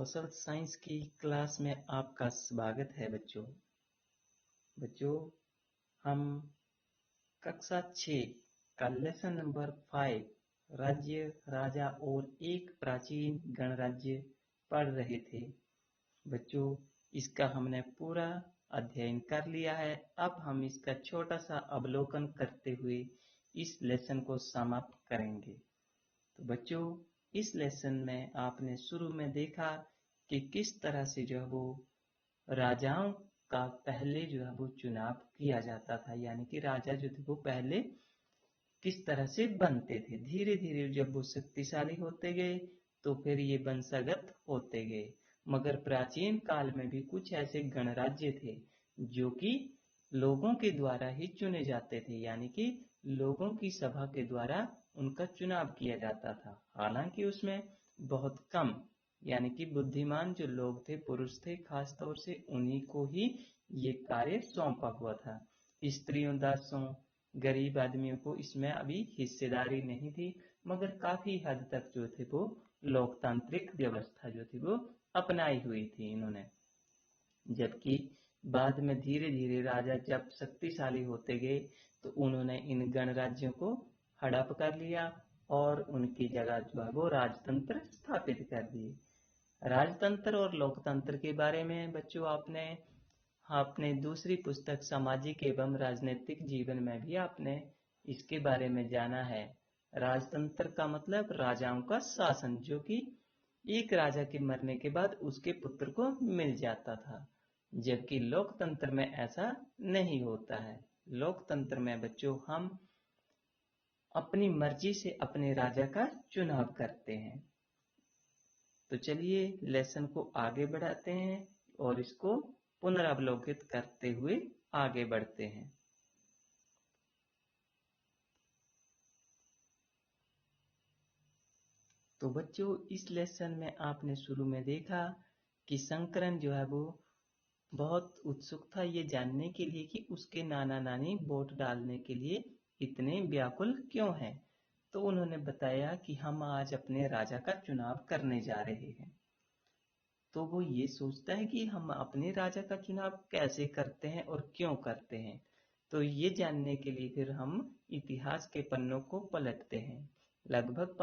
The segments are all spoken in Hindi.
सोशल साइंस की क्लास में आपका स्वागत है बच्चों। हम कक्षा 6 का लेसन नंबर 5 राज्य, राजा और एक प्राचीन गणराज्य पढ़ रहे थे। बच्चों, इसका हमने पूरा अध्ययन कर लिया है। अब हम इसका छोटा सा अवलोकन करते हुए इस लेसन को समाप्त करेंगे। तो बच्चों, इस लेसन में आपने शुरू में देखा कि किस तरह से जो है वो राजाओं का पहले जो है वो चुनाव किया जाता था, यानी कि राजा जो थे वो पहले किस तरह से बनते थे। धीरे धीरे जब वो शक्तिशाली होते गए तो फिर ये वंशागत होते गए। मगर प्राचीन काल में भी कुछ ऐसे गणराज्य थे जो कि लोगों के द्वारा ही चुने जाते थे, यानी कि लोगों की सभा के द्वारा उनका चुनाव किया जाता था। हालांकि उसमें बहुत कम यानी कि बुद्धिमान जो लोग थे, पुरुष थे, खास तौर से उन्हीं को ही ये कार्य सौंपा हुआ था। स्त्रियों, दासों, गरीब आदमियों को इसमें अभी हिस्सेदारी नहीं थी। मगर काफी हद तक जो थे वो लोकतांत्रिक व्यवस्था जो थी वो अपनाई हुई थी इन्होंने। जबकि बाद में धीरे धीरे राजा जब शक्तिशाली होते गए तो उन्होंने इन गणराज्यों को हड़प कर लिया और उनकी जगह जो है वो राजतंत्र स्थापित कर दिए। राजतंत्र और लोकतंत्र के बारे में बच्चों आपने अपने दूसरी पुस्तक सामाजिक एवं राजनीतिक जीवन में भी आपने इसके बारे में जाना है। राजतंत्र का मतलब राजाओं का शासन, जो कि एक राजा के मरने के बाद उसके पुत्र को मिल जाता था। जबकि लोकतंत्र में ऐसा नहीं होता है। लोकतंत्र में बच्चों हम अपनी मर्जी से अपने राजा का चुनाव करते हैं। तो चलिए लेसन को आगे बढ़ाते हैं और इसको पुनरावलोकित करते हुए आगे बढ़ते हैं। तो बच्चों, इस लेसन में आपने शुरू में देखा कि शंकरन जो है वो बहुत उत्सुक था ये जानने के लिए कि उसके नाना नानी वोट डालने के लिए इतने व्याकुल क्यों हैं। तो उन्होंने बताया कि हम आज अपने राजा का चुनाव करने जा रहे हैं। तो वो ये सोचता है कि हम अपने राजा का चुनाव कैसे करते हैं और क्यों करते हैं। तो ये जानने के लिए फिर हम इतिहास के पन्नों को पलटते हैं। लगभग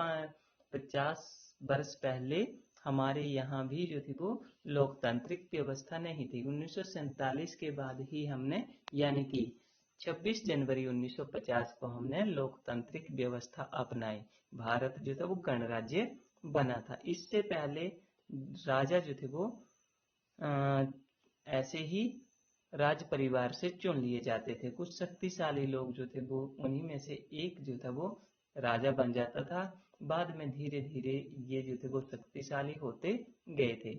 50 वर्ष पहले हमारे यहाँ भी जो थी वो लोकतांत्रिक व्यवस्था नहीं थी। 1947 के बाद ही हमने, यानी कि 26 जनवरी 1950 को हमने लोकतांत्रिक व्यवस्था अपनाई। भारत जो था वो गणराज्य बना था। इससे पहले राजा जो थे वो ऐसे ही राज परिवार से चुन लिए जाते थे। कुछ शक्तिशाली लोग जो थे वो उन्हीं में से एक जो था वो राजा बन जाता था। बाद में धीरे धीरे ये जो थे वो शक्तिशाली होते गए थे।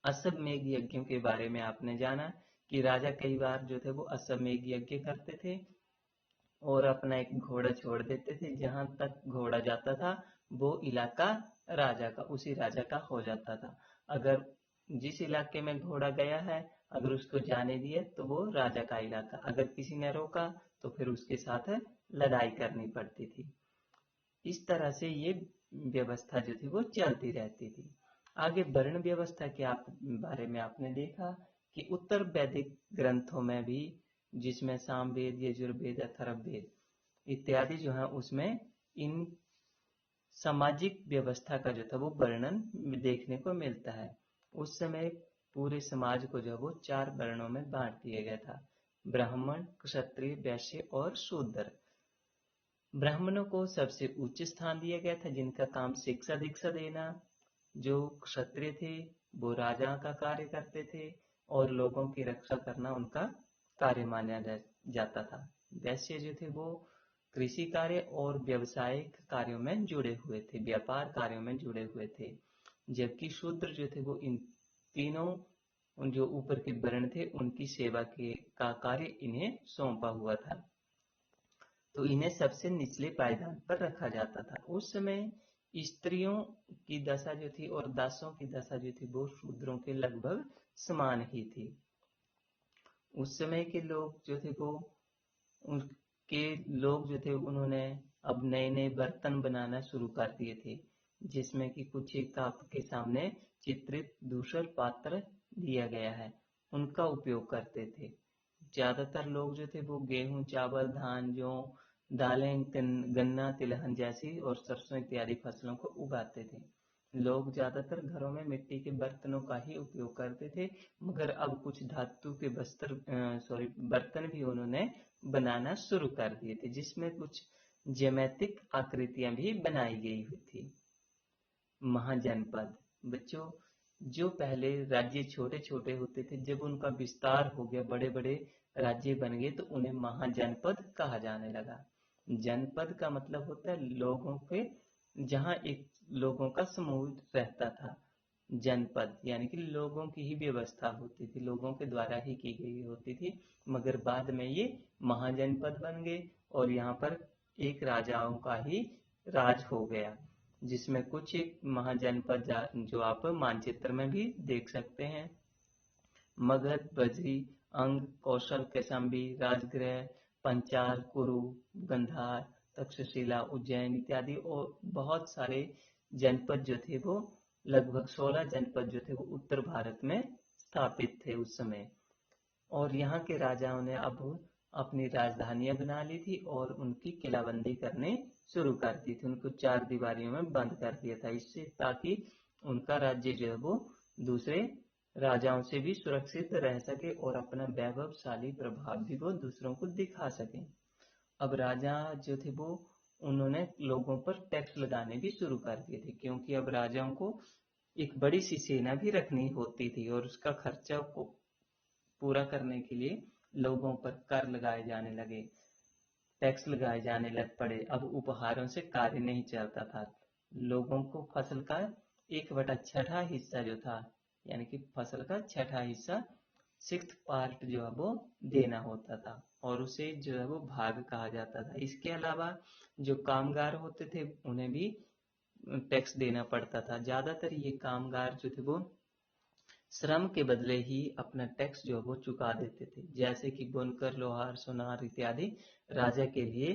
अश्वमेध यज्ञों के बारे में आपने जाना कि राजा कई बार जो थे वो अश्वमेध यज्ञ करते थे और अपना एक घोड़ा छोड़ देते थे। जहां तक घोड़ा जाता था वो इलाका राजा का, उसी राजा का हो जाता था। अगर जिस इलाके में घोड़ा गया है अगर उसको जाने दिए तो वो राजा का इलाका, अगर किसी ने रोका तो फिर उसके साथ लड़ाई करनी पड़ती थी। इस तरह से ये व्यवस्था जो थी वो चलती रहती थी। आगे वर्ण व्यवस्था के बारे में आपने देखा कि उत्तर वैदिक ग्रंथों में भी, जिसमें सामवेद, यजुर्वेद, अथर्ववेद इत्यादि जो है उसमें इन सामाजिक व्यवस्था का जो था वो वर्णन देखने को मिलता है। उस समय पूरे समाज को जो है वो 4 वर्णों में बांट दिया गया था: ब्राह्मण, क्षत्रिय, वैश्य और शूद्र। ब्राह्मणों को सबसे उच्च स्थान दिया गया था, जिनका काम शिक्षा दीक्षा देना। जो क्षत्रिय थे वो राजा का कार्य करते थे और लोगों की रक्षा करना उनका कार्य माना जाता था। वैश्य जो थे वो कृषि कार्य और व्यवसायिक कार्यों में जुड़े हुए थे, व्यापार कार्यों में जुड़े हुए थे। जबकि शूद्र जो थे वो इन तीनों जो ऊपर के वर्ण थे उनकी सेवा का कार्य इन्हें सौंपा हुआ था। तो इन्हें सबसे निचले पायदान पर रखा जाता था। उस समय स्त्रियों की दशा जो थी और दासों की दशा जो थी वो शूद्रों के लगभग समान ही थी। उस समय के लोग जो थे वो उनके लोग जो थे उन्होंने अब नए नए बर्तन बनाना शुरू कर दिए थे, जिसमें कि कुछ एक आपके सामने चित्रित दूसरे पात्र दिया गया है उनका उपयोग करते थे। ज्यादातर लोग जो थे वो गेहूं, चावल, धान, जौ, दालें, गन्ना, तिलहन जैसी और सरसों इत्यादि फसलों को उगाते थे। लोग ज्यादातर घरों में मिट्टी के बर्तनों का ही उपयोग करते थे, मगर अब कुछ धातु के बर्तन भी उन्होंने बनाना शुरू कर दिए थे, जिसमें कुछ ज्यामितिक आकृतियां भी बनाई गई हुई थी। महाजनपद। बच्चों, जो पहले राज्य छोटे छोटे होते थे, जब उनका विस्तार हो गया, बड़े बड़े राज्य बन गए, तो उन्हें महाजनपद कहा जाने लगा। जनपद का मतलब होता है लोगों के, जहाँ एक लोगों का समूह रहता था। जनपद यानी कि लोगों की ही व्यवस्था होती थी, लोगों के द्वारा ही की गई होती थी, मगर बाद में ये महाजनपद बन गए और यहाँ पर एक राजाओं का ही राज हो गया, जिसमें कुछ महाजनपद जो आप मानचित्र में भी देख सकते हैं। मगध, बजरी, अंग, कौशल, कौशाम्बी, राजगृह, पंचाल, कुरु, गंधार, तक्षशिला, उज्जैन इत्यादि और बहुत सारे जनपद जो थे वो लगभग 16 जनपद जो थे वो उत्तर भारत में स्थापित थे उस समय। और यहाँ के राजाओं ने अब अपनी राजधानियां बना ली थी और उनकी किलाबंदी करने शुरू कर दी थी, उनको 4 दीवारियों में बंद कर दिया था, इससे ताकि उनका राज्य जो है वो दूसरे राजाओं से भी सुरक्षित रह सके और अपना वैभवशाली प्रभाव भी वो दूसरों को दिखा सके। अब राजा जो थे वो उन्होंने लोगों पर टैक्स लगाने भी शुरू कर दिए थे, क्योंकि अब राजाओं को एक बड़ी सी सेना भी रखनी होती थी और उसका खर्चा को पूरा करने के लिए लोगों पर कर लगाए जाने लगे, टैक्स लगाए जाने लग पड़े। अब उपहारों से कार्य नहीं चलता था, लोगों को फसल का 1/6 हिस्सा जो था, यानी कि फसल का 6ठा हिस्सा, 6th पार्ट जो है वो देना होता था और उसे जो है वो भाग कहा जाता था। इसके अलावा जो कामगार होते थे उन्हें भी टैक्स देना पड़ता था। ज्यादातर ये कामगार जो थे वो श्रम के बदले ही अपना टैक्स जो वो चुका देते थे, जैसे कि बुनकर, लोहार, सुनार इत्यादि राजा के लिए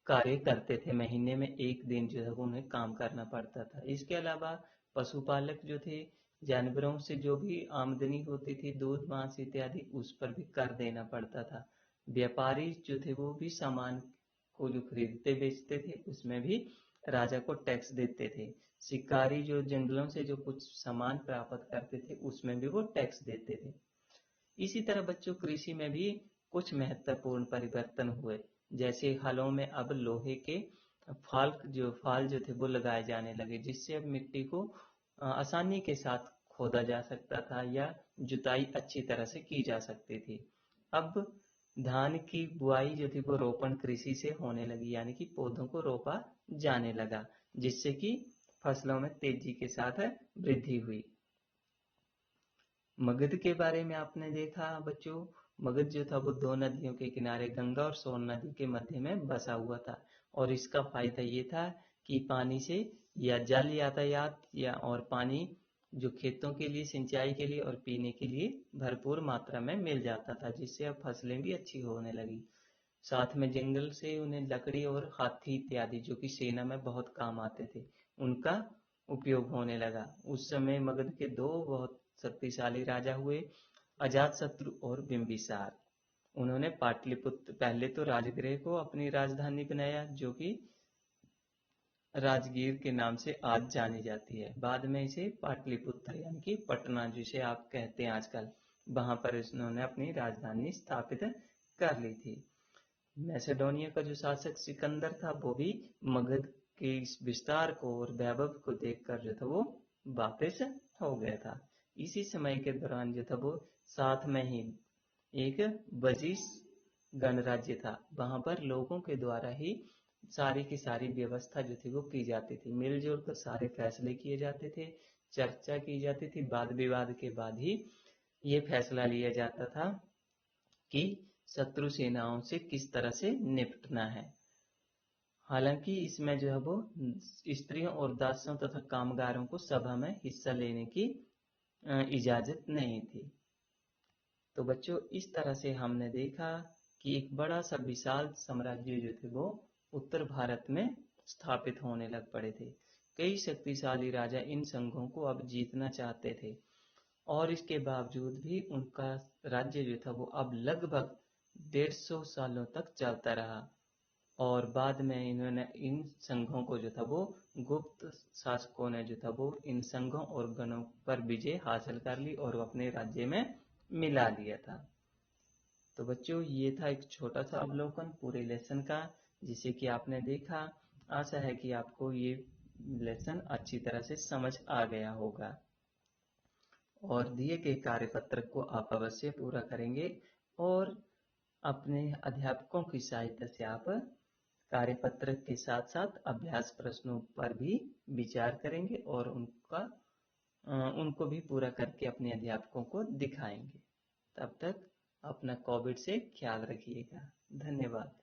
कार्य करते थे। महीने में एक दिन जो है वो उन्हें काम करना पड़ता था। इसके अलावा पशुपालक जो थे, जानवरों से जो भी आमदनी होती थी, दूध, मांस इत्यादि, उस पर भी कर देना पड़ता था। व्यापारी जो थे वो भी सामान को जो खरीदते बेचते थे उसमें भी राजा को टैक्स देते थे। शिकारी जो जंगलों से जो कुछ सामान प्राप्त करते थे उसमें भी वो टैक्स देते थे। इसी तरह बच्चों कृषि में भी कुछ महत्वपूर्ण परिवर्तन हुए, जैसे हलों में अब लोहे के फाल जो थे वो लगाए जाने लगे, जिससे अब मिट्टी को आसानी के साथ खोदा जा सकता था या जुताई अच्छी तरह से की जा सकती थी। अब धान की बुआई जो थी वो रोपण कृषि से होने लगी, यानी कि पौधों को रोपा जाने लगा, जिससे कि फसलों में तेजी के साथ वृद्धि हुई। मगध के बारे में आपने देखा बच्चों, मगध जो था वो 2 नदियों के किनारे गंगा और सोन नदी के मध्य में बसा हुआ था और इसका फायदा ये था कि पानी से या जल यातायात या और पानी जो खेतों के लिए, सिंचाई के लिए और पीने के लिए भरपूर मात्रा में मिल जाता था, जिससे अब फसलें भी अच्छी होने लगी। साथ में जंगल से उन्हें लकड़ी और हाथी इत्यादि जो कि सेना में बहुत काम आते थे उनका उपयोग होने लगा। उस समय मगध के 2 बहुत शक्तिशाली राजा हुए, अजातशत्रु और बिंबिसार। उन्होंने पाटलिपुत्र, पहले तो राजगृह को अपनी राजधानी बनाया जो कि राजगीर के नाम से आज जानी जाती है, बाद में इसे पाटलिपुत्र यानी कि पटना जिसे आप कहते हैं आजकल, वहां पर उन्होंने अपनी राजधानी स्थापित कर ली थी। मैसेडोनिया का जो शासक सिकंदर था वो भी मगध के इस विस्तार को और वैभव को देखकर जो था वो वापस हो गया था। इसी समय के दौरान जो था वो साथ में ही एक वजिस गणराज्य था, वहां पर लोगों के द्वारा ही सारी की सारी व्यवस्था जो थी वो की जाती थी, मिलजुल कर सारे फैसले किए जाते थे, चर्चा की जाती थी, वाद विवाद के बाद ही ये फैसला लिया जाता था कि शत्रु सेनाओं से किस तरह से निपटना है। हालांकि इसमें जो है वो स्त्रियों और दासियों तथा कामगारों को सभा में हिस्सा लेने की इजाजत नहीं थी। तो बच्चों इस तरह से हमने देखा कि एक बड़ा सा विशाल साम्राज्य जो थे वो उत्तर भारत में स्थापित होने लग पड़े थे। कई शक्तिशाली राजा इन संघों को अब जीतना चाहते थे और इसके बावजूद भी उनका राज्य जो था वो अब लगभग 150 सालों तक चलता रहा। और बाद में इन्होंने इन संघों को जो था वो गुप्त शासकों ने जो था वो इन संघों और गणों पर विजय हासिल कर ली और वो अपने राज्य में मिला लिया था। तो बच्चों ये था एक छोटा सा अवलोकन पूरे लेसन का जिसे कि आपने देखा। आशा है कि आपको ये लेसन अच्छी तरह से समझ आ गया होगा और दिए गए कार्यपत्र को आप अवश्य पूरा करेंगे और अपने अध्यापकों की सहायता से आप कार्यपत्र के साथ साथ अभ्यास प्रश्नों पर भी विचार करेंगे और उनको भी पूरा करके अपने अध्यापकों को दिखाएंगे। तब तक अपना कोविड से ख्याल रखिएगा। धन्यवाद।